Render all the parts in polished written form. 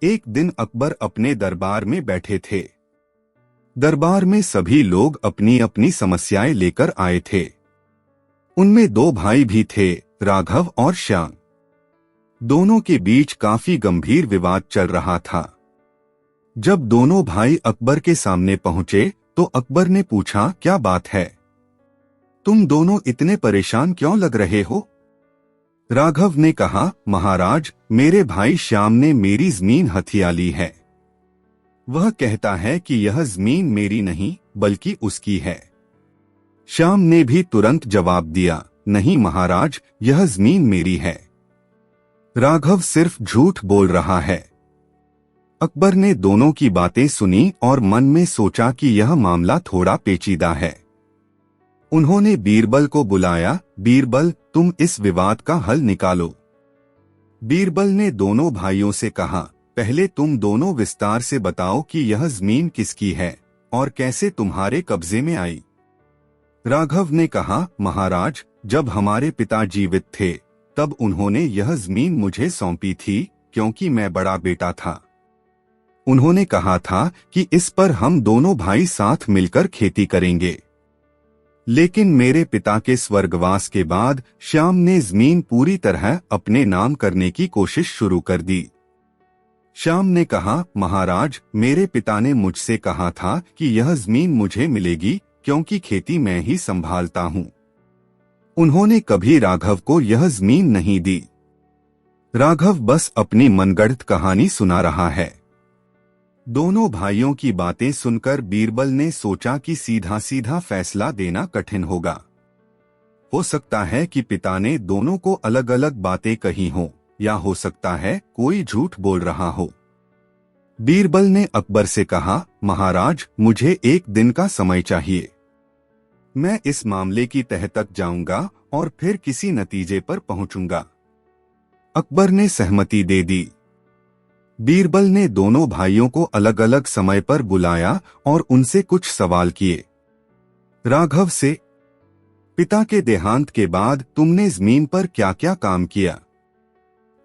एक दिन अकबर अपने दरबार में बैठे थे। दरबार में सभी लोग अपनी अपनी समस्याएं लेकर आए थे। उनमें दो भाई भी थे, राघव और श्याम। दोनों के बीच काफी गंभीर विवाद चल रहा था। जब दोनों भाई अकबर के सामने पहुंचे तो अकबर ने पूछा, क्या बात है? तुम दोनों इतने परेशान क्यों लग रहे हो? राघव ने कहा, महाराज, मेरे भाई श्याम ने मेरी जमीन हथिया ली है। वह कहता है कि यह जमीन मेरी नहीं बल्कि उसकी है। श्याम ने भी तुरंत जवाब दिया, नहीं महाराज, यह जमीन मेरी है। राघव सिर्फ झूठ बोल रहा है। अकबर ने दोनों की बातें सुनी और मन में सोचा कि यह मामला थोड़ा पेचीदा है। उन्होंने बीरबल को बुलाया। बीरबल, तुम इस विवाद का हल निकालो। बीरबल ने दोनों भाइयों से कहा, पहले तुम दोनों विस्तार से बताओ कि यह जमीन किसकी है और कैसे तुम्हारे कब्जे में आई। राघव ने कहा, महाराज, जब हमारे पिता जीवित थे तब उन्होंने यह जमीन मुझे सौंपी थी क्योंकि मैं बड़ा बेटा था। उन्होंने कहा था कि इस पर हम दोनों भाई साथ मिलकर खेती करेंगे। लेकिन मेरे पिता के स्वर्गवास के बाद श्याम ने जमीन पूरी तरह अपने नाम करने की कोशिश शुरू कर दी। श्याम ने कहा, महाराज, मेरे पिता ने मुझसे कहा था कि यह जमीन मुझे मिलेगी क्योंकि खेती मैं ही संभालता हूँ। उन्होंने कभी राघव को यह जमीन नहीं दी। राघव बस अपनी मनगढ़ंत कहानी सुना रहा है। दोनों भाइयों की बातें सुनकर बीरबल ने सोचा कि सीधा सीधा फैसला देना कठिन होगा। हो सकता है कि पिता ने दोनों को अलग अलग बातें कही हों, या हो सकता है कोई झूठ बोल रहा हो। बीरबल ने अकबर से कहा, महाराज, मुझे एक दिन का समय चाहिए। मैं इस मामले की तह तक जाऊंगा और फिर किसी नतीजे पर पहुंचूंगा। अकबर ने सहमति दे दी। बीरबल ने दोनों भाइयों को अलग अलग समय पर बुलाया और उनसे कुछ सवाल किए। राघव से, पिता के देहांत के बाद तुमने जमीन पर क्या क्या काम किया?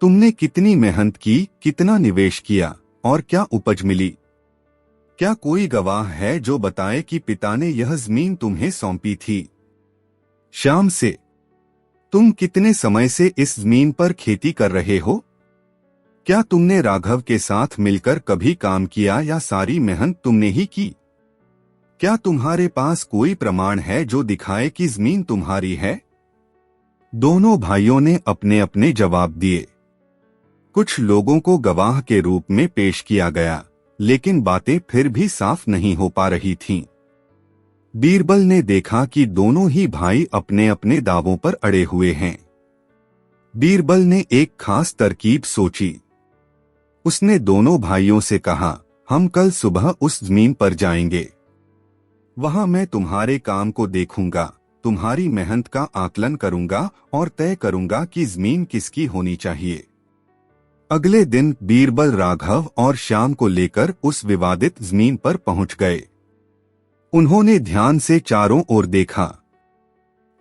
तुमने कितनी मेहनत की, कितना निवेश किया और क्या उपज मिली? क्या कोई गवाह है जो बताए कि पिता ने यह जमीन तुम्हें सौंपी थी? श्याम से, तुम कितने समय से इस जमीन पर खेती कर रहे हो? क्या तुमने राघव के साथ मिलकर कभी काम किया या सारी मेहनत तुमने ही की? क्या तुम्हारे पास कोई प्रमाण है जो दिखाए कि जमीन तुम्हारी है? दोनों भाइयों ने अपने अपने जवाब दिए। कुछ लोगों को गवाह के रूप में पेश किया गया, लेकिन बातें फिर भी साफ नहीं हो पा रही थीं। बीरबल ने देखा कि दोनों ही भाई अपने अपने दावों पर अड़े हुए हैं। बीरबल ने एक खास तरकीब सोची। उसने दोनों भाइयों से कहा, हम कल सुबह उस जमीन पर जाएंगे। वहां मैं तुम्हारे काम को देखूंगा, तुम्हारी मेहनत का आकलन करूंगा और तय करूंगा कि जमीन किसकी होनी चाहिए। अगले दिन बीरबल राघव और श्याम को लेकर उस विवादित जमीन पर पहुंच गए। उन्होंने ध्यान से चारों ओर देखा।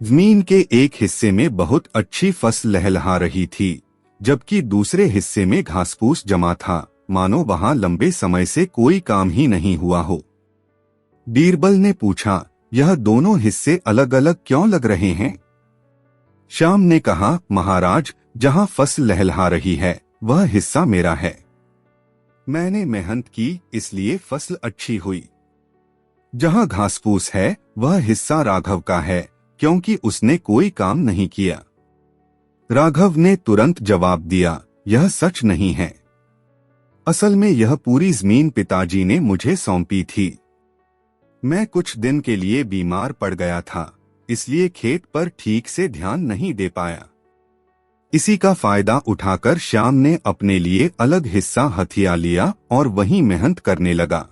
जमीन के एक हिस्से में बहुत अच्छी फसल लहलहा रही थी, जबकि दूसरे हिस्से में घासफूस जमा था, मानो वहां लंबे समय से कोई काम ही नहीं हुआ हो। बीरबल ने पूछा, यह दोनों हिस्से अलग अलग क्यों लग रहे हैं? श्याम ने कहा, महाराज, जहां फसल लहलहा रही है वह हिस्सा मेरा है। मैंने मेहनत की इसलिए फसल अच्छी हुई। जहां घासफूस है वह हिस्सा राघव का है क्योंकि उसने कोई काम नहीं किया। राघव ने तुरंत जवाब दिया, यह सच नहीं है। असल में यह पूरी जमीन पिताजी ने मुझे सौंपी थी। मैं कुछ दिन के लिए बीमार पड़ गया था, इसलिए खेत पर ठीक से ध्यान नहीं दे पाया। इसी का फायदा उठाकर श्याम ने अपने लिए अलग हिस्सा हथिया लिया और वहीं मेहनत करने लगा।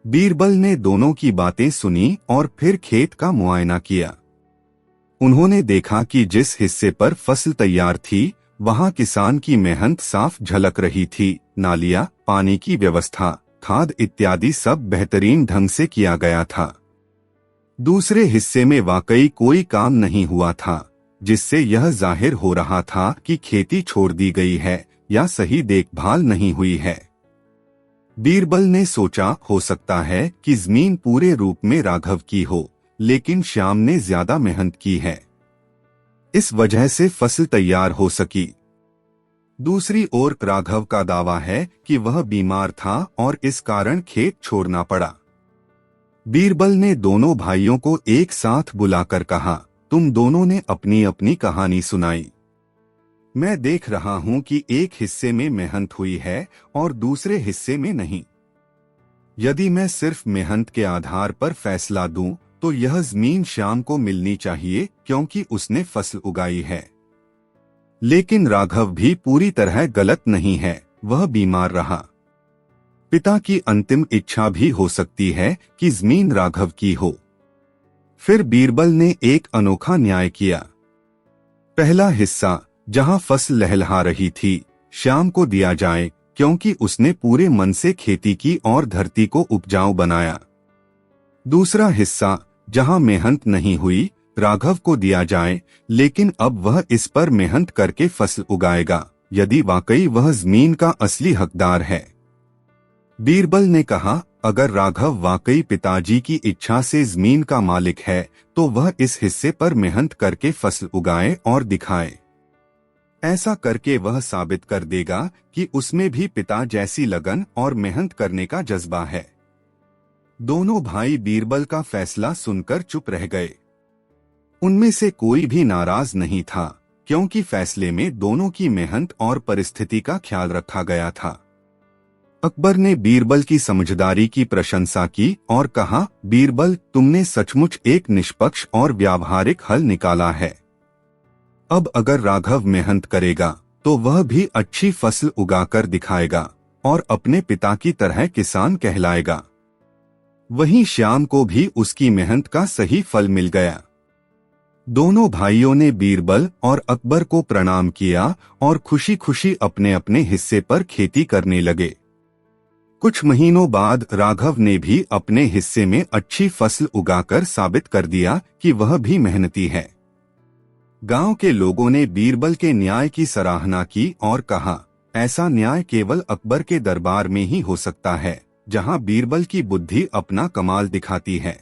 बीरबल ने दोनों की बातें सुनी और फिर खेत का मुआयना किया। उन्होंने देखा कि जिस हिस्से पर फसल तैयार थी वहां किसान की मेहनत साफ झलक रही थी। नालियां, पानी की व्यवस्था, खाद इत्यादि सब बेहतरीन ढंग से किया गया था। दूसरे हिस्से में वाकई कोई काम नहीं हुआ था, जिससे यह जाहिर हो रहा था कि खेती छोड़ दी गई है या सही देखभाल नहीं हुई है। बीरबल ने सोचा हो सकता है कि जमीन पूरे रूप में राघव की हो, लेकिन श्याम ने ज्यादा मेहनत की है, इस वजह से फसल तैयार हो सकी। दूसरी ओर राघव का दावा है कि वह बीमार था और इस कारण खेत छोड़ना पड़ा। बीरबल ने दोनों भाइयों को एक साथ बुलाकर कहा, तुम दोनों ने अपनी अपनी कहानी सुनाई। मैं देख रहा हूं कि एक हिस्से में मेहनत हुई है और दूसरे हिस्से में नहीं। यदि मैं सिर्फ मेहनत के आधार पर फैसला दूं, तो यह जमीन श्याम को मिलनी चाहिए क्योंकि उसने फसल उगाई है। लेकिन राघव भी पूरी तरह गलत नहीं है, वह बीमार रहा। पिता की अंतिम इच्छा भी हो सकती है कि जमीन राघव की हो। फिर बीरबल ने एक अनोखा न्याय किया। पहला हिस्सा, जहां फसल लहलहा रही थी, श्याम को दिया जाए क्योंकि उसने पूरे मन से खेती की और धरती को उपजाऊ बनाया। दूसरा हिस्सा, जहां मेहनत नहीं हुई, राघव को दिया जाए, लेकिन अब वह इस पर मेहनत करके फसल उगाएगा, यदि वाकई वह जमीन का असली हकदार है। बीरबल ने कहा, अगर राघव वाकई पिताजी की इच्छा से जमीन का मालिक है, तो वह इस हिस्से पर मेहनत करके फसल उगाए और दिखाए। ऐसा करके वह साबित कर देगा कि उसमें भी पिता जैसी लगन और मेहनत करने का जज्बा है। दोनों भाई बीरबल का फैसला सुनकर चुप रह गए। उनमें से कोई भी नाराज नहीं था, क्योंकि फैसले में दोनों की मेहनत और परिस्थिति का ख्याल रखा गया था। अकबर ने बीरबल की समझदारी की प्रशंसा की और कहा, बीरबल, तुमने सचमुच एक निष्पक्ष और व्यावहारिक हल निकाला है। अब अगर राघव मेहनत करेगा, तो वह भी अच्छी फसल उगाकर दिखाएगा और अपने पिता की तरह किसान कहलाएगा। वहीं श्याम को भी उसकी मेहनत का सही फल मिल गया। दोनों भाइयों ने बीरबल और अकबर को प्रणाम किया और खुशी खुशी अपने अपने हिस्से पर खेती करने लगे। कुछ महीनों बाद राघव ने भी अपने हिस्से में अच्छी फसल उगाकर साबित कर दिया कि वह भी मेहनती है। गांव के लोगों ने बीरबल के न्याय की सराहना की और कहा, ऐसा न्याय केवल अकबर के दरबार में ही हो सकता है, जहां बीरबल की बुद्धि अपना कमाल दिखाती है।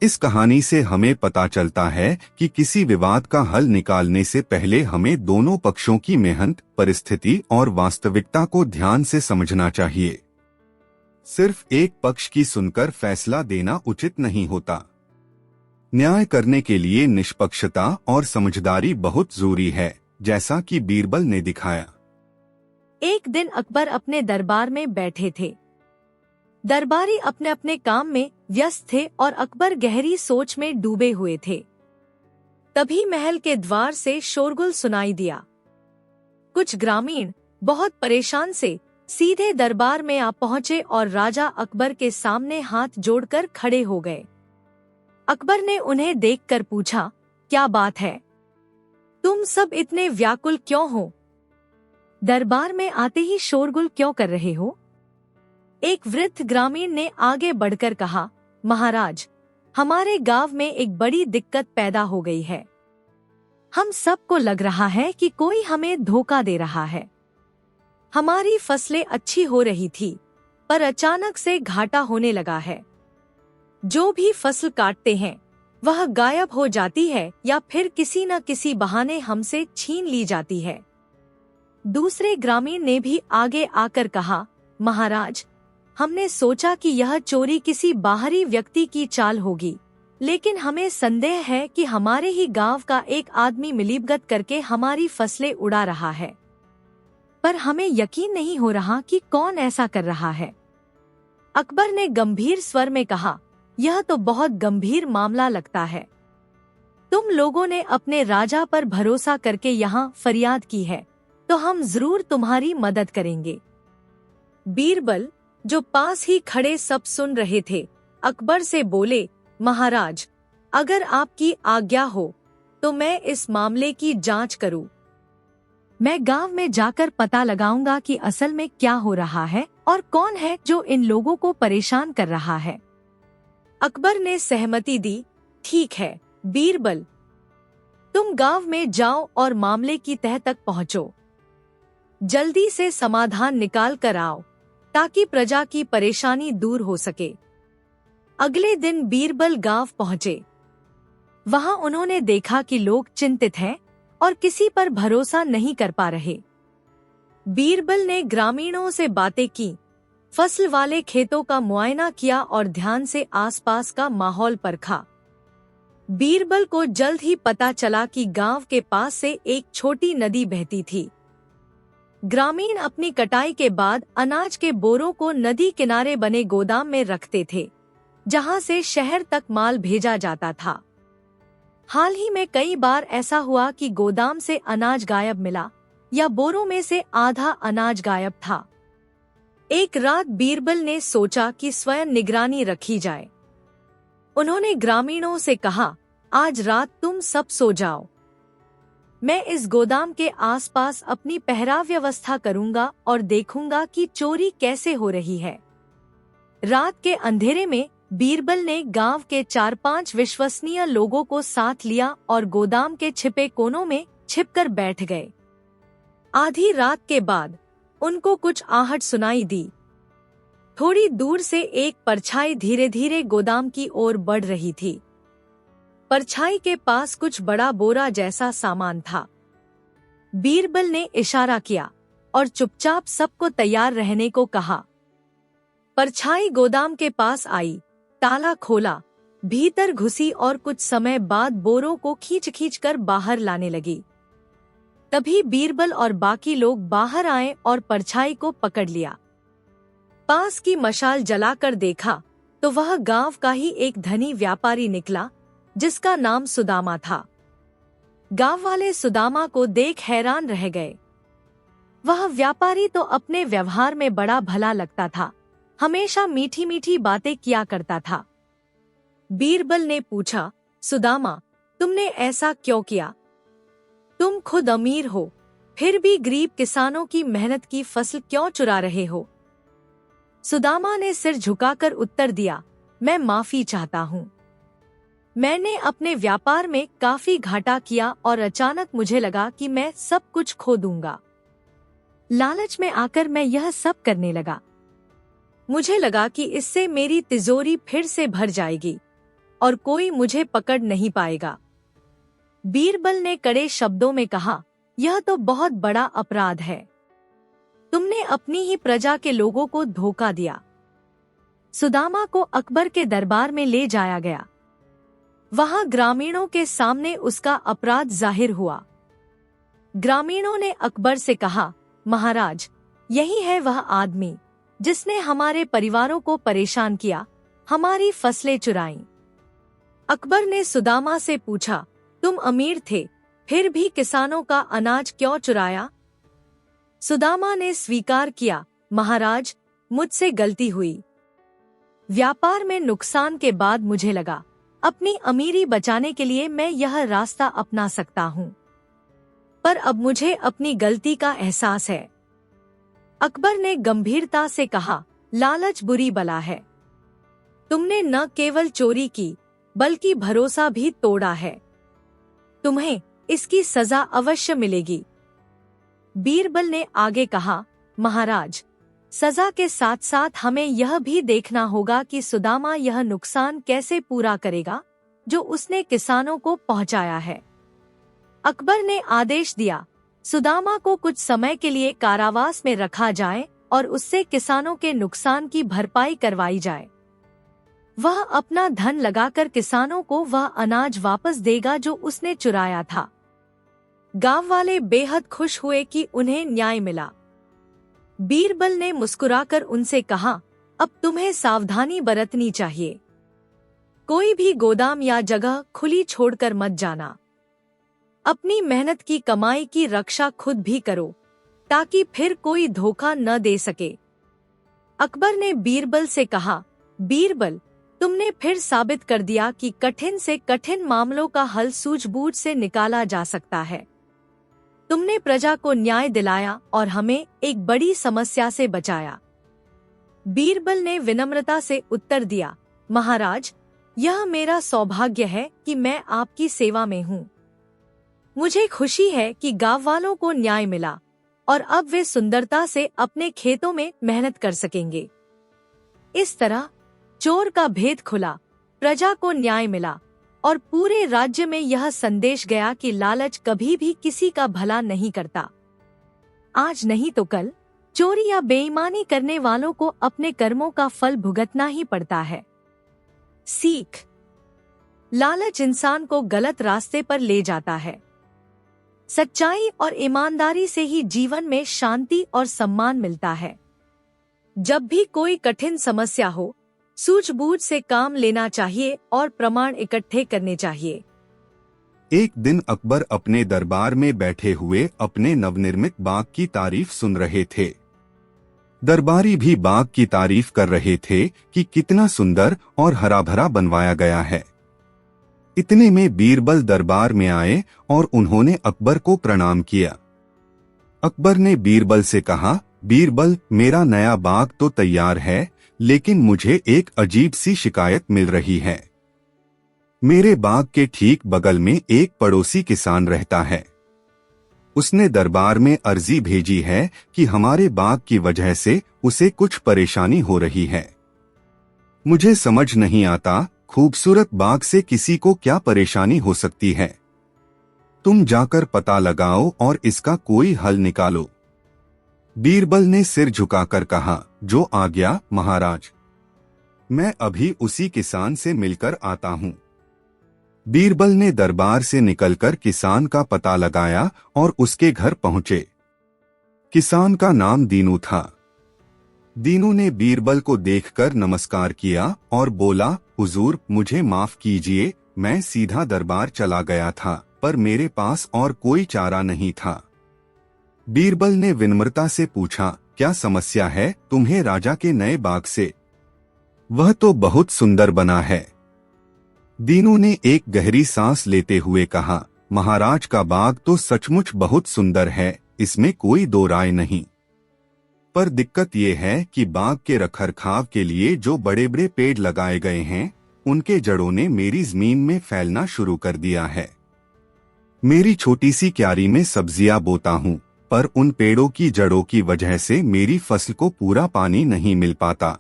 इस कहानी से हमें पता चलता है कि किसी विवाद का हल निकालने से पहले हमें दोनों पक्षों की मेहनत, परिस्थिति और वास्तविकता को ध्यान से समझना चाहिए। सिर्फ एक पक्ष की सुनकर फैसला देना उचित नहीं होता। न्याय करने के लिए निष्पक्षता और समझदारी बहुत जरूरी है, जैसा कि बीरबल ने दिखाया। एक दिन अकबर अपने दरबार में बैठे थे। दरबारी अपने अपने काम में व्यस्त थे और अकबर गहरी सोच में डूबे हुए थे। तभी महल के द्वार से शोरगुल सुनाई दिया। कुछ ग्रामीण बहुत परेशान से सीधे दरबार में आ पहुंचे और राजा अकबर के सामने हाथ जोड़कर खड़े हो गए। अकबर ने उन्हें देखकर पूछा, क्या बात है? तुम सब इतने व्याकुल क्यों हो? दरबार में आते ही शोरगुल क्यों कर रहे हो? एक वृद्ध ग्रामीण ने आगे बढ़कर कहा, महाराज, हमारे गांव में एक बड़ी दिक्कत पैदा हो गई है। हम सबको लग रहा है कि कोई हमें धोखा दे रहा है। हमारी फसलें अच्छी हो रही थी, पर अचानक से घाटा होने लगा है। जो भी फसल काटते हैं, वह गायब हो जाती है या फिर किसी न किसी बहाने हमसे छीन ली जाती है। दूसरे ग्रामीण ने भी आगे आकर कहा, महाराज, हमने सोचा कि यह चोरी किसी बाहरी व्यक्ति की चाल होगी, लेकिन हमें संदेह है कि हमारे ही गांव का एक आदमी मिलीभगत करके हमारी फसलें उड़ा रहा है। पर हमें यकीन नहीं हो रहा कि कौन ऐसा कर रहा है। अकबर ने गंभीर स्वर में कहा, यह तो बहुत गंभीर मामला लगता है। तुम लोगों ने अपने राजा पर भरोसा करके यहाँ फरियाद की है, तो हम जरूर तुम्हारी मदद करेंगे। बीरबल, जो पास ही खड़े सब सुन रहे थे, अकबर से बोले, महाराज, अगर आपकी आज्ञा हो तो मैं इस मामले की जांच करूं। मैं गांव में जाकर पता लगाऊंगा कि असल में क्या हो रहा है और कौन है जो इन लोगों को परेशान कर रहा है। अकबर ने सहमति दी। ठीक है बीरबल, तुम गांव में जाओ और मामले की तह तक पहुंचो। जल्दी से समाधान निकाल कर आओ ताकि प्रजा की परेशानी दूर हो सके। अगले दिन बीरबल गांव पहुंचे। वहां उन्होंने देखा कि लोग चिंतित हैं और किसी पर भरोसा नहीं कर पा रहे। बीरबल ने ग्रामीणों से बातें की, फसल वाले खेतों का मुआयना किया और ध्यान से आसपास का माहौल परखा। बीरबल को जल्द ही पता चला कि गांव के पास से एक छोटी नदी बहती थी। ग्रामीण अपनी कटाई के बाद अनाज के बोरों को नदी किनारे बने गोदाम में रखते थे, जहां से शहर तक माल भेजा जाता था। हाल ही में कई बार ऐसा हुआ कि गोदाम से अनाज गायब मिला या बोरों में से आधा अनाज गायब था। एक रात बीरबल ने सोचा कि स्वयं निगरानी रखी जाए। उन्होंने ग्रामीणों से कहा, आज रात तुम सब सो जाओ। मैं इस गोदाम के आसपास अपनी पहरा व्यवस्था करूंगा और देखूंगा कि चोरी कैसे हो रही है। रात के अंधेरे में बीरबल ने गांव के 4-5 विश्वसनीय लोगों को साथ लिया और गोदाम के छिपे कोनों में छिपकर बैठ गए। आधी रात के बाद उनको कुछ आहट सुनाई दी। थोड़ी दूर से एक परछाई धीरे धीरे गोदाम की ओर बढ़ रही थी। परछाई के पास कुछ बड़ा बोरा जैसा सामान था। बीरबल ने इशारा किया और चुपचाप सबको तैयार रहने को कहा। परछाई गोदाम के पास आई, ताला खोला, भीतर घुसी और कुछ समय बाद बोरों को खींच खींच कर बाहर लाने लगी। तभी बीरबल और बाकी लोग बाहर आए और परछाई को पकड़ लिया। पास की मशाल जलाकर देखा तो वह गांव का ही एक धनी व्यापारी निकला, जिसका नाम सुदामा था। गांव वाले सुदामा को देख हैरान रह गए। वह व्यापारी तो अपने व्यवहार में बड़ा भला लगता था, हमेशा मीठी मीठी बातें किया करता था। बीरबल ने पूछा, सुदामा, तुमने ऐसा क्यों किया? तुम खुद अमीर हो, फिर भी गरीब किसानों की मेहनत की फसल क्यों चुरा रहे हो? सुदामा ने सिर झुकाकर उत्तर दिया, मैं माफी चाहता हूँ। मैंने अपने व्यापार में काफी घाटा किया और अचानक मुझे लगा कि मैं सब कुछ खो दूंगा। लालच में आकर मैं यह सब करने लगा। मुझे लगा कि इससे मेरी तिजोरी फिर से भर जाएगी और कोई मुझे पकड़ नहीं पाएगा। बीरबल ने कड़े शब्दों में कहा, यह तो बहुत बड़ा अपराध है। तुमने अपनी ही प्रजा के लोगों को धोखा दिया। सुदामा को अकबर के दरबार में ले जाया गया। वहां ग्रामीणों के सामने उसका अपराध जाहिर हुआ। ग्रामीणों ने अकबर से कहा, महाराज, यही है वह आदमी जिसने हमारे परिवारों को परेशान किया, हमारी फसलें चुराईं। अकबर ने सुदामा से पूछा, तुम अमीर थे, फिर भी किसानों का अनाज क्यों चुराया? सुदामा ने स्वीकार किया, महाराज, मुझसे गलती हुई। व्यापार में नुकसान के बाद मुझे लगा, अपनी अमीरी बचाने के लिए मैं यह रास्ता अपना सकता हूँ, पर अब मुझे अपनी गलती का एहसास है। अकबर ने गंभीरता से कहा, लालच बुरी बला है। तुमने न केवल चोरी की, बल्कि भरोसा भी तोड़ा है। तुम्हें इसकी सजा अवश्य मिलेगी। बीरबल ने आगे कहा, महाराज, सजा के साथ साथ हमें यह भी देखना होगा कि सुदामा यह नुकसान कैसे पूरा करेगा जो उसने किसानों को पहुंचाया है। अकबर ने आदेश दिया, सुदामा को कुछ समय के लिए कारावास में रखा जाए और उससे किसानों के नुकसान की भरपाई करवाई जाए। वह अपना धन लगाकर किसानों को वह अनाज वापस देगा जो उसने चुराया था। गांव वाले बेहद खुश हुए कि उन्हें न्याय मिला। बीरबल ने मुस्कुराकर उनसे कहा, अब तुम्हें सावधानी बरतनी चाहिए। कोई भी गोदाम या जगह खुली छोड़कर मत जाना। अपनी मेहनत की कमाई की रक्षा खुद भी करो, ताकि फिर कोई धोखा न दे सके। अकबर ने बीरबल से कहा, बीरबल, तुमने फिर साबित कर दिया कि कठिन से कठिन मामलों का हल सूझबूझ से निकाला जा सकता है। तुमने प्रजा को न्याय दिलाया और हमें एक बड़ी समस्या से बचाया। बीरबल ने विनम्रता से उत्तर दिया, महाराज, यह मेरा सौभाग्य है कि मैं आपकी सेवा में हूँ। मुझे खुशी है कि गांव वालों को न्याय मिला, और अब वे सुंदरता से अपने खेतों में मेहनत कर सकेंगे। इस तरह चोर का भेद खुला, प्रजा को न्याय मिला और पूरे राज्य में यह संदेश गया कि लालच कभी भी किसी का भला नहीं करता। आज नहीं तो कल चोरी या बेईमानी करने वालों को अपने कर्मों का फल भुगतना ही पड़ता है। सीख: लालच इंसान को गलत रास्ते पर ले जाता है। सच्चाई और ईमानदारी से ही जीवन में शांति और सम्मान मिलता है। जब भी कोई कठिन समस्या हो, सूझबूझ से काम लेना चाहिए और प्रमाण इकट्ठे करने चाहिए। एक दिन अकबर अपने दरबार में बैठे हुए अपने नवनिर्मित बाग की तारीफ सुन रहे थे। दरबारी भी बाग की तारीफ कर रहे थे कि कितना सुंदर और हरा भरा बनवाया गया है। इतने में बीरबल दरबार में आए और उन्होंने अकबर को प्रणाम किया। अकबर ने बीरबल से कहा, बीरबल, मेरा नया बाग तो तैयार है, लेकिन मुझे एक अजीब सी शिकायत मिल रही है। मेरे बाग के ठीक बगल में एक पड़ोसी किसान रहता है। उसने दरबार में अर्जी भेजी है कि हमारे बाग की वजह से उसे कुछ परेशानी हो रही है। मुझे समझ नहीं आता, खूबसूरत बाग से किसी को क्या परेशानी हो सकती है। तुम जाकर पता लगाओ और इसका कोई हल निकालो। बीरबल ने सिर झुकाकर कहा, जो आज्ञा महाराज। मैं अभी उसी किसान से मिलकर आता हूँ। बीरबल ने दरबार से निकलकर किसान का पता लगाया और उसके घर पहुंचे। किसान का नाम दीनू था। दीनू ने बीरबल को देखकर नमस्कार किया और बोला, हुजूर, मुझे माफ कीजिए, मैं सीधा दरबार चला गया था, पर मेरे पास और कोई चारा नहीं था। बीरबल ने विनम्रता से पूछा, क्या समस्या है तुम्हें राजा के नए बाग से? वह तो बहुत सुंदर बना है। दीनू ने एक गहरी सांस लेते हुए कहा, महाराज का बाग तो सचमुच बहुत सुंदर है, इसमें कोई दो राय नहीं। पर दिक्कत ये है कि बाग के रखरखाव के लिए जो बड़े बड़े पेड़ लगाए गए हैं, उनके जड़ों ने मेरी जमीन में फैलना शुरू कर दिया है। मेरी छोटी सी क्यारी में सब्जियां बोता हूँ, पर उन पेड़ों की जड़ों की वजह से मेरी फसल को पूरा पानी नहीं मिल पाता।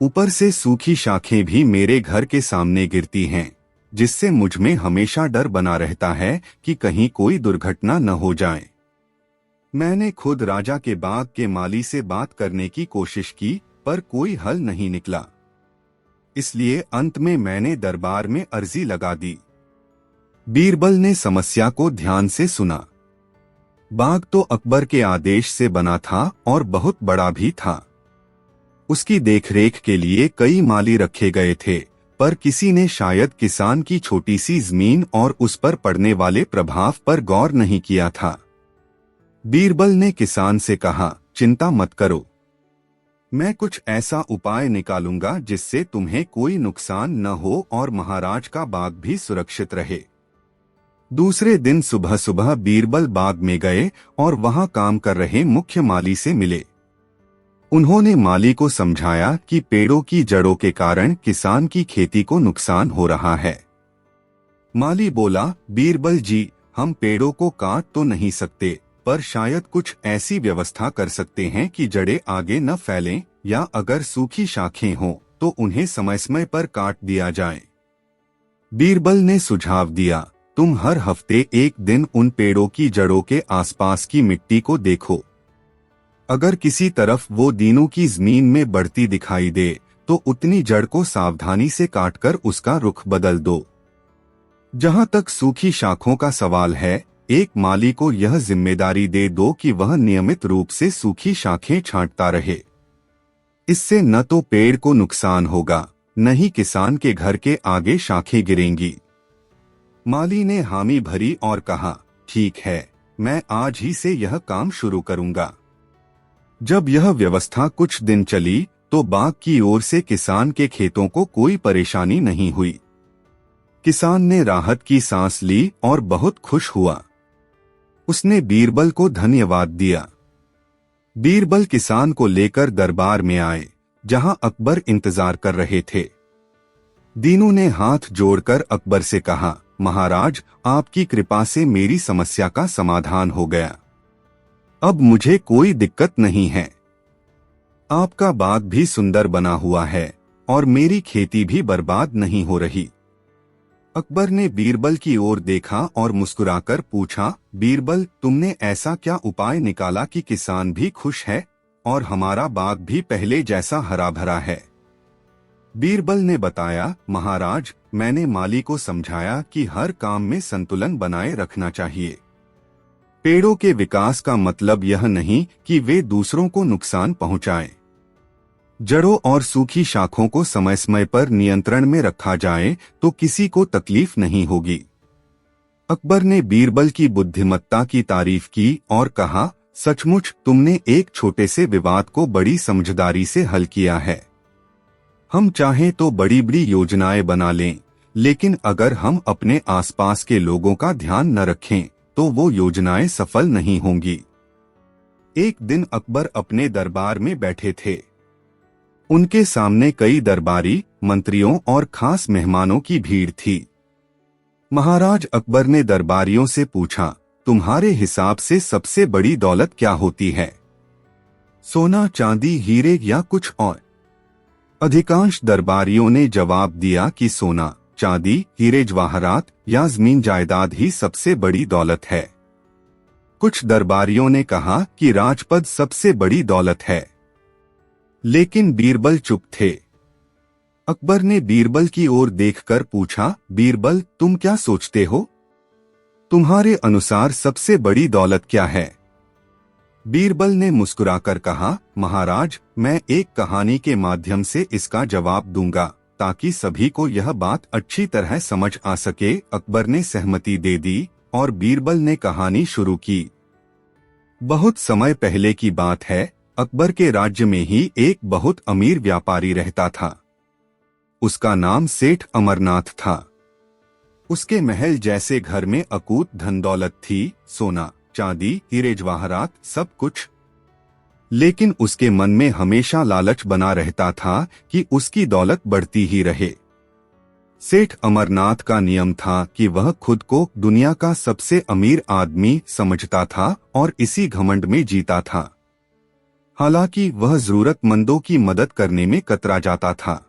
ऊपर से सूखी शाखें भी मेरे घर के सामने गिरती हैं, जिससे मुझ में हमेशा डर बना रहता है कि कहीं कोई दुर्घटना न हो जाए। मैंने खुद राजा के बाग के माली से बात करने की कोशिश की, पर कोई हल नहीं निकला। इसलिए अंत में मैंने दरबार में अर्जी लगा दी। बीरबल ने समस्या को ध्यान से सुना। बाग तो अकबर के आदेश से बना था और बहुत बड़ा भी था। उसकी देखरेख के लिए कई माली रखे गए थे, पर किसी ने शायद किसान की छोटी सी जमीन और उस पर पड़ने वाले प्रभाव पर गौर नहीं किया था। बीरबल ने किसान से कहा, चिंता मत करो, मैं कुछ ऐसा उपाय निकालूंगा जिससे तुम्हें कोई नुकसान न हो और महाराज का बाग भी सुरक्षित रहे। दूसरे दिन सुबह सुबह बीरबल बाग में गए और वहां काम कर रहे मुख्य माली से मिले। उन्होंने माली को समझाया कि पेड़ों की जड़ों के कारण किसान की खेती को नुकसान हो रहा है। माली बोला, बीरबल जी, हम पेड़ों को काट तो नहीं सकते, पर शायद कुछ ऐसी व्यवस्था कर सकते हैं कि जड़ें आगे न फैलें, या अगर सूखी शाखें हों तो उन्हें समय समय पर काट दिया जाए। बीरबल ने सुझाव दिया, तुम हर हफ्ते एक दिन उन पेड़ों की जड़ों के आसपास की मिट्टी को देखो। अगर किसी तरफ वो दीनू की जमीन में बढ़ती दिखाई दे तो उतनी जड़ को सावधानी से काटकर उसका रुख बदल दो। जहां तक सूखी शाखों का सवाल है, एक माली को यह जिम्मेदारी दे दो कि वह नियमित रूप से सूखी शाखें छांटता रहे। इससे न तो पेड़ को नुकसान होगा, न ही किसान के घर के आगे शाखें गिरेंगी। माली ने हामी भरी और कहा, ठीक है, मैं आज ही से यह काम शुरू करूंगा। जब यह व्यवस्था कुछ दिन चली तो बाग की ओर से किसान के खेतों को कोई परेशानी नहीं हुई। किसान ने राहत की सांस ली और बहुत खुश हुआ। उसने बीरबल को धन्यवाद दिया। बीरबल किसान को लेकर दरबार में आए, जहां अकबर इंतजार कर रहे थे। दीनू ने हाथ जोड़कर अकबर से कहा, महाराज, आपकी कृपा से मेरी समस्या का समाधान हो गया। अब मुझे कोई दिक्कत नहीं है। आपका बाग भी सुंदर बना हुआ है और मेरी खेती भी बर्बाद नहीं हो रही। अकबर ने बीरबल की ओर देखा और मुस्कुराकर पूछा, बीरबल, तुमने ऐसा क्या उपाय निकाला कि किसान भी खुश है और हमारा बाग भी पहले जैसा हरा भरा है? बीरबल ने बताया, महाराज, मैंने माली को समझाया कि हर काम में संतुलन बनाए रखना चाहिए। पेड़ों के विकास का मतलब यह नहीं कि वे दूसरों को नुकसान पहुंचाएं। जड़ों और सूखी शाखों को समय समय पर नियंत्रण में रखा जाए तो किसी को तकलीफ नहीं होगी। अकबर ने बीरबल की बुद्धिमत्ता की तारीफ की और कहा, सचमुच तुमने एक छोटे से विवाद को बड़ी समझदारी से हल किया है। हम चाहें तो बड़ी बड़ी योजनाएं बना लें, लेकिन अगर हम अपने आसपास के लोगों का ध्यान न रखें तो वो योजनाएं सफल नहीं होंगी। एक दिन अकबर अपने दरबार में बैठे थे। उनके सामने कई दरबारी, मंत्रियों और खास मेहमानों की भीड़ थी। महाराज अकबर ने दरबारियों से पूछा, तुम्हारे हिसाब से सबसे बड़ी दौलत क्या होती है? सोना, चांदी, हीरे या कुछ और? अधिकांश दरबारियों ने जवाब दिया कि सोना, चांदी, हीरे जवाहरात या जमीन जायदाद ही सबसे बड़ी दौलत है। कुछ दरबारियों ने कहा कि राजपद सबसे बड़ी दौलत है। लेकिन बीरबल चुप थे। अकबर ने बीरबल की ओर देखकर पूछा, बीरबल, तुम क्या सोचते हो? तुम्हारे अनुसार सबसे बड़ी दौलत क्या है? बीरबल ने मुस्कुराकर कहा, महाराज, मैं एक कहानी के माध्यम से इसका जवाब दूंगा ताकि सभी को यह बात अच्छी तरह समझ आ सके। अकबर ने सहमति दे दी और बीरबल ने कहानी शुरू की। बहुत समय पहले की बात है। अकबर के राज्य में ही एक बहुत अमीर व्यापारी रहता था। उसका नाम सेठ अमरनाथ था। उसके महल जैसे घर में अकूत धन दौलत थी, सोना, चांदी, हीरे जवाहरात, सब कुछ। लेकिन उसके मन में हमेशा लालच बना रहता था कि उसकी दौलत बढ़ती ही रहे। सेठ अमरनाथ का नियम था कि वह खुद को दुनिया का सबसे अमीर आदमी समझता था और इसी घमंड में जीता था। हालांकि वह जरूरतमंदों की मदद करने में कतरा जाता था।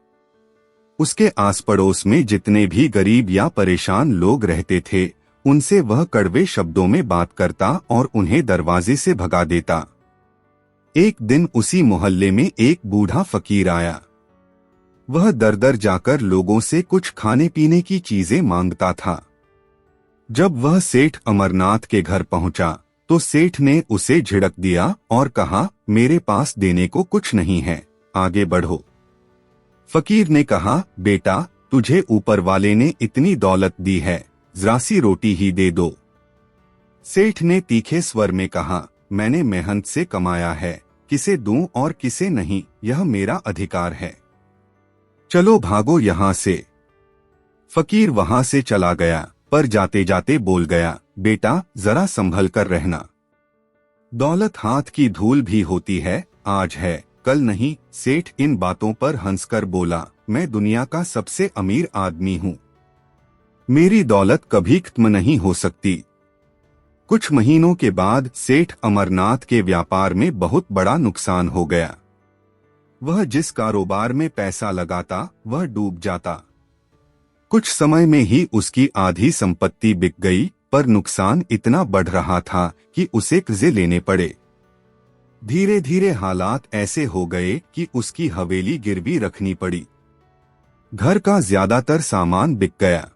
उसके आस पड़ोस में जितने भी गरीब या परेशान लोग रहते थे, उनसे वह कड़वे शब्दों में बात करता और उन्हें दरवाजे से भगा देता। एक दिन उसी मोहल्ले में एक बूढ़ा फकीर आया। वह दर दर जाकर लोगों से कुछ खाने पीने की चीजें मांगता था। जब वह सेठ अमरनाथ के घर पहुंचा तो सेठ ने उसे झिड़क दिया और कहा, मेरे पास देने को कुछ नहीं है, आगे बढ़ो। फकीर ने कहा, बेटा, तुझे ऊपर वाले ने इतनी दौलत दी है, जरा सी रोटी ही दे दो। सेठ ने तीखे स्वर में कहा, मैंने मेहनत से कमाया है, किसे दूं और किसे नहीं, यह मेरा अधिकार है। चलो भागो यहां से। फकीर वहां से चला गया, पर जाते जाते बोल गया, बेटा, जरा संभल कर रहना। दौलत हाथ की धूल भी होती है, आज है कल नहीं। सेठ इन बातों पर हंसकर बोला, मैं दुनिया का सबसे अमीर आदमी हूं, मेरी दौलत कभी खत्म नहीं हो सकती। कुछ महीनों के बाद सेठ अमरनाथ के व्यापार में बहुत बड़ा नुकसान हो गया। वह जिस कारोबार में पैसा लगाता वह डूब जाता। कुछ समय में ही उसकी आधी संपत्ति बिक गई, पर नुकसान इतना बढ़ रहा था कि उसे कर्जे लेने पड़े। धीरे धीरे हालात ऐसे हो गए कि उसकी हवेली गिरवी रखनी पड़ी। घर का ज्यादातर सामान बिक गया।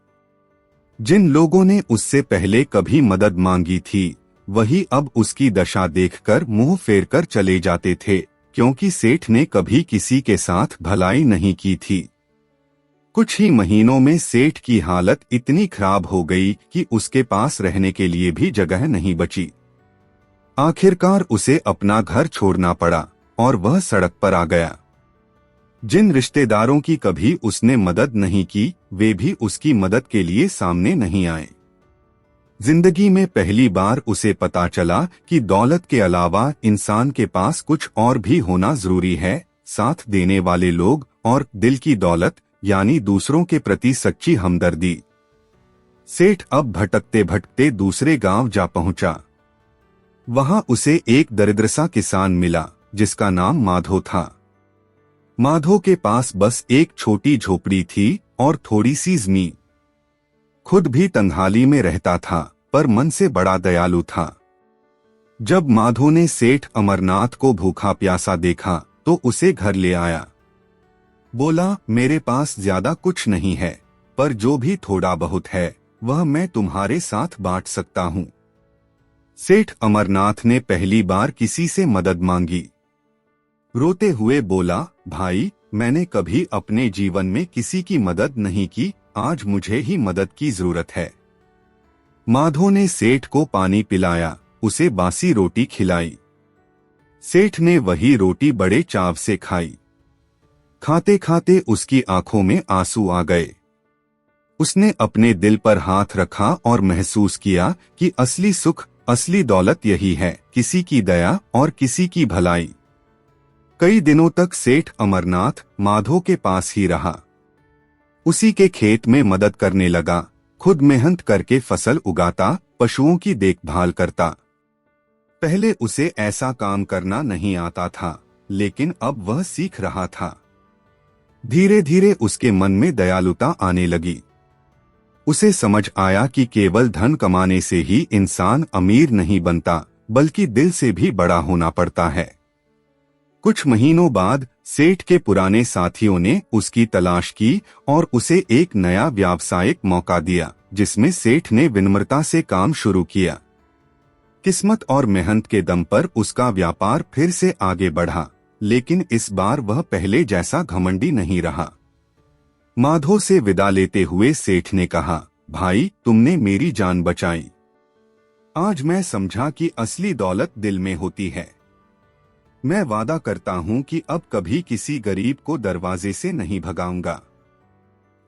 जिन लोगों ने उससे पहले कभी मदद मांगी थी, वही अब उसकी दशा देखकर मुंह फेर कर चले जाते थे, क्योंकि सेठ ने कभी किसी के साथ भलाई नहीं की थी। कुछ ही महीनों में सेठ की हालत इतनी खराब हो गई कि उसके पास रहने के लिए भी जगह नहीं बची। आखिरकार उसे अपना घर छोड़ना पड़ा और वह सड़क पर आ गया। जिन रिश्तेदारों की कभी उसने मदद नहीं की, वे भी उसकी मदद के लिए सामने नहीं आए। जिंदगी में पहली बार उसे पता चला कि दौलत के अलावा इंसान के पास कुछ और भी होना जरूरी है, साथ देने वाले लोग और दिल की दौलत, यानी दूसरों के प्रति सच्ची हमदर्दी। सेठ अब भटकते भटकते दूसरे गांव जा पहुंचा। वहां उसे एक दरिद्र सा किसान मिला जिसका नाम माधो था। माधो के पास बस एक छोटी झोपड़ी थी और थोड़ी सी जमीन। खुद भी तंगहाली में रहता था, पर मन से बड़ा दयालु था। जब माधो ने सेठ अमरनाथ को भूखा प्यासा देखा तो उसे घर ले आया। बोला, मेरे पास ज्यादा कुछ नहीं है, पर जो भी थोड़ा बहुत है वह मैं तुम्हारे साथ बांट सकता हूं। सेठ अमरनाथ ने पहली बार किसी से मदद मांगी। रोते हुए बोला, भाई, मैंने कभी अपने जीवन में किसी की मदद नहीं की, आज मुझे ही मदद की जरूरत है। माधो ने सेठ को पानी पिलाया, उसे बासी रोटी खिलाई। सेठ ने वही रोटी बड़े चाव से खाई। खाते खाते उसकी आंखों में आंसू आ गए। उसने अपने दिल पर हाथ रखा और महसूस किया कि असली सुख, असली दौलत यही है, किसी की दया और किसी की भलाई। कई दिनों तक सेठ अमरनाथ माधो के पास ही रहा। उसी के खेत में मदद करने लगा, खुद मेहनत करके फसल उगाता, पशुओं की देखभाल करता। पहले उसे ऐसा काम करना नहीं आता था, लेकिन अब वह सीख रहा था। धीरे धीरे उसके मन में दयालुता आने लगी। उसे समझ आया कि केवल धन कमाने से ही इंसान अमीर नहीं बनता, बल्कि दिल से भी बड़ा होना पड़ता है। कुछ महीनों बाद सेठ के पुराने साथियों ने उसकी तलाश की और उसे एक नया व्यावसायिक मौका दिया, जिसमें सेठ ने विनम्रता से काम शुरू किया। किस्मत और मेहनत के दम पर उसका व्यापार फिर से आगे बढ़ा, लेकिन इस बार वह पहले जैसा घमंडी नहीं रहा। माधो से विदा लेते हुए सेठ ने कहा, भाई, तुमने मेरी जान बचाई। आज मैं समझा कि असली दौलत दिल में होती है। मैं वादा करता हूं कि अब कभी किसी गरीब को दरवाजे से नहीं भगाऊंगा।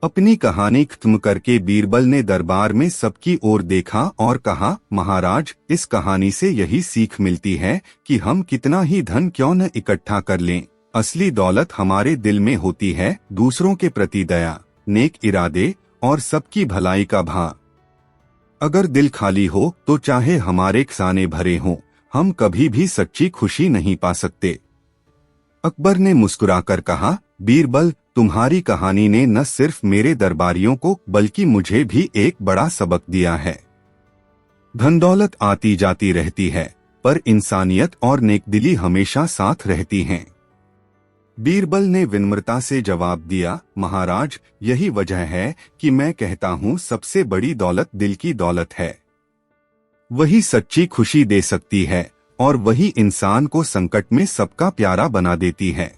अपनी कहानी खत्म करके बीरबल ने दरबार में सबकी ओर देखा और कहा, महाराज, इस कहानी से यही सीख मिलती है कि हम कितना ही धन क्यों न इकट्ठा कर लें, असली दौलत हमारे दिल में होती है। दूसरों के प्रति दया, नेक इरादे और सबकी भलाई का भाव। अगर दिल खाली हो तो चाहे हमारे खजाने भरे हों, हम कभी भी सच्ची खुशी नहीं पा सकते। अकबर ने मुस्कुराकर कहा, बीरबल, तुम्हारी कहानी ने न सिर्फ मेरे दरबारियों को बल्कि मुझे भी एक बड़ा सबक दिया है। धन दौलत आती जाती रहती है, पर इंसानियत और नेकदिली हमेशा साथ रहती हैं। बीरबल ने विनम्रता से जवाब दिया, महाराज, यही वजह है कि मैं कहता हूँ सबसे बड़ी दौलत दिल की दौलत है। वही सच्ची खुशी दे सकती है और वही इंसान को संकट में सबका प्यारा बना देती है।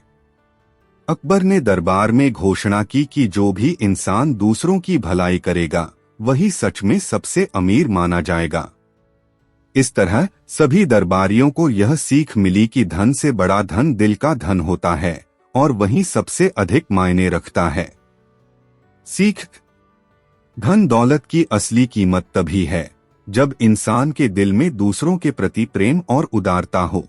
अकबर ने दरबार में घोषणा की कि जो भी इंसान दूसरों की भलाई करेगा वही सच में सबसे अमीर माना जाएगा। इस तरह सभी दरबारियों को यह सीख मिली कि धन से बड़ा धन दिल का धन होता है और वही सबसे अधिक मायने रखता है। सीख, धन दौलत की असली कीमत तभी है जब इंसान के दिल में दूसरों के प्रति प्रेम और उदारता हो।